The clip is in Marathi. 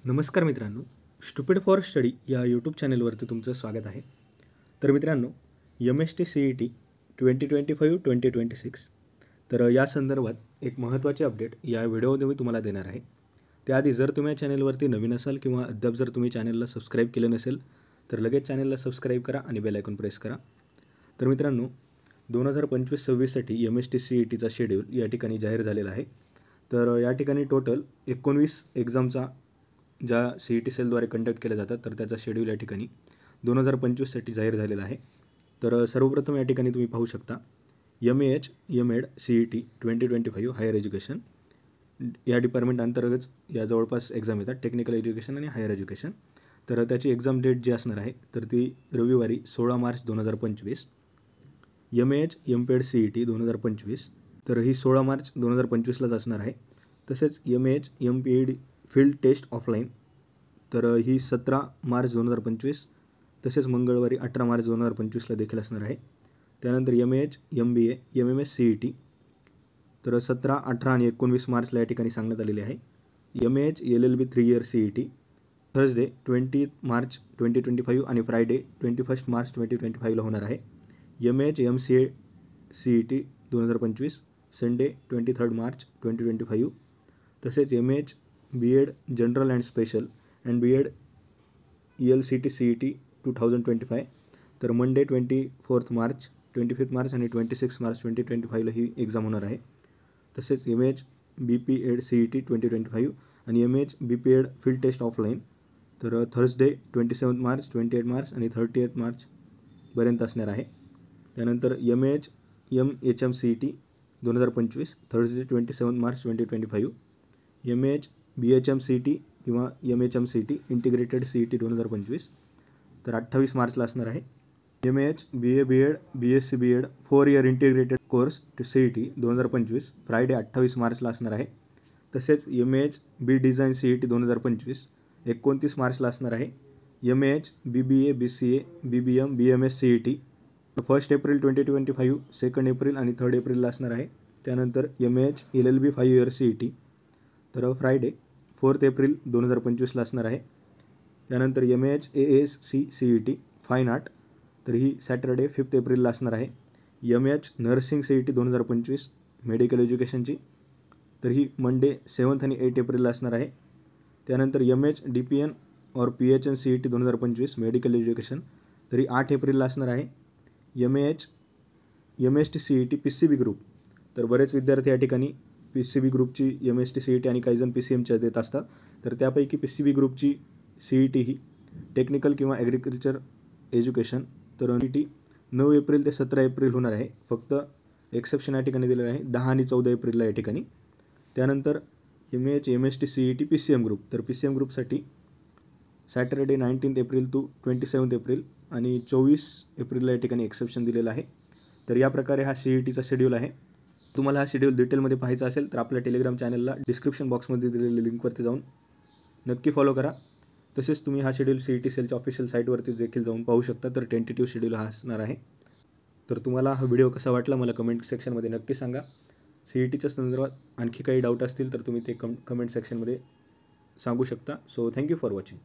नमस्कार मित्रांनो, स्टुपिड फॉर स्टडी या यूट्यूब चॅनलवरती तुमचं स्वागत आहे. तर मित्रांनो, MST-CET 2025-2026 तर या संदर्भात एक महत्त्वाचे अपडेट या व्हिडिओमध्ये मी तुम्हाला देणार आहे. त्याआधी जर तुम्ही या चॅनलवरती नवीन असाल किंवा अद्याप जर तुम्ही चॅनलला सबस्क्राईब केलं नसेल तर लगेच चॅनलला सबस्क्राईब करा आणि बेल आयकॉन प्रेस करा. तर मित्रांनो, 2025-26साठी MST-CETचा शेड्यूल या ठिकाणी जाहीर झालेला आहे. तर या ठिकाणी टोटल 19 एक्झामचा ज्या CET सेलद्वारे कंडक्ट केल्या जातात तर त्याचा शेड्यूल या ठिकाणी 2025साठी जाहीर झालेला आहे. तर सर्वप्रथम या ठिकाणी तुम्ही पाहू शकता MAH M.Ed CET 2025 higher education या डिपार्टमेंट अंतर्गत या जवळपास एक्झाम येतात, टेक्निकल एज्युकेशन आणि हायर एज्युकेशन. तर त्याची एक्झाम डेट जी असणार आहे तर ती रविवारी 16 मार्च 2025. MAH M.Ped CET 2025 तर ही 16 मार्च 2025लाच असणार आहे. तसेच MAH M.Ped field test offline तर ही 17 मार्च 2025 तसेच मंगळवारी 18 मार्च 2025ला देखील असणार आहे. त्यानंतर MAH MBA MMS CET तर 17, 18 आणि 19 मार्चला या ठिकाणी सांगण्यात आलेले आहे. MAH LLB 3 year CET Thursday 20 March 2025 आणि फ्रायडे 21 मार्च 2025ला होणार आहे. MAH MCA CET 2025 Sunday 23 March 2025. तसेच MAH B.Ed general and special and B.Ed ELCT CET 2025 तर मंडे 24 मार्च 25 मार्च आणि 26 मार्च 2025ला ही एक्झाम होणार आहे. तसेच MAH B.Ped CET 2025 आणि MAH B.Ped field test offline तर थर्सडे 27 मार्च 28 मार्च आणि 30 मार्चपर्यंत असणार आहे. त्यानंतर MAH MHM CET 2025 Thursday 27 March 2025. MAH BHM CET किंवा MHM CET इंटिग्रेटेड CET 2025 तर 28 मार्चला असणार आहे. MAH BA B.Ed BSc B.Ed 4 year integrated course to CET 2025 Friday 28 मार्चला असणार आहे. तसेच MAH B डिझाईन CET 2025 29 मार्चला असणार आहे. MAH BBA BCA BBM BMS CET 1 April 2025 2 April आणि 3 एप्रिलला असणार आहे. त्यानंतर MAH LLB 5 इयर CET तर फ्रायडे 4 एप्रिल 2025ला असणार आहे. त्यानंतर MAH AASC CET fine art तर ही सॅटर्डे 5 एप्रिलला असणार आहे. MAH नर्सिंग CET 2025 मेडिकल एज्युकेशनची तर ही मंडे 7 आणि 8 एप्रिलला असणार आहे. त्यानंतर MAH DPN और PHN CET 2025 मेडिकल एज्युकेशन तर ही 8 एप्रिलला असणार आहे. MAH MST CET PCB group तर बरेच विद्यार्थी या ठिकाणी PCB ग्रुपची MST CET आणि काही जण PCMच्या देत असतात. तर त्यापैकी PCB ग्रुपची CET ही टेक्निकल किंवा ॲग्रिकल्चर एज्युकेशन तर CET 9 एप्रिल ते 17 एप्रिल होणार आहे. फक्त एक्सेप्शन या ठिकाणी दिलेलं आहे 10 आणि 14 एप्रिलला या ठिकाणी. त्यानंतर MAH MST CET PCM group तर PCM ग्रुपसाठी सॅटर्डे 19 एप्रिल टू 27 एप्रिल आणि 24 एप्रिलला या ठिकाणी एक्सेप्शन दिलेलं आहे. तर या प्रकारे हा CETचा शेड्यूल आहे. तुम्हाला हा शेड्यूल डिटेलमध्ये पाहायचा असेल तर आपल्या टेलिग्राम चॅनलला डिस्क्रिप्शन बॉक्समध्ये दिलेल्या लिंकवरती जाऊन नक्की फॉलो करा. तसेच तुम्ही हा शेड्यूल CET सेलच्या ऑफिशियल साईटवरती देखील जाऊन पाहू शकता. तर टेंटेटिव्ह शेड्यूल हा असणार आहे. तर तुम्हाला हा व्हिडिओ कसा वाटला मला कमेंट सेक्शनमध्ये नक्की सांगा. CETच्या संदर्भात आणखी काही डाऊट असतील तर तुम्ही ते कमेंट सेक्शनमध्ये सांगू शकता. So thank you for watching.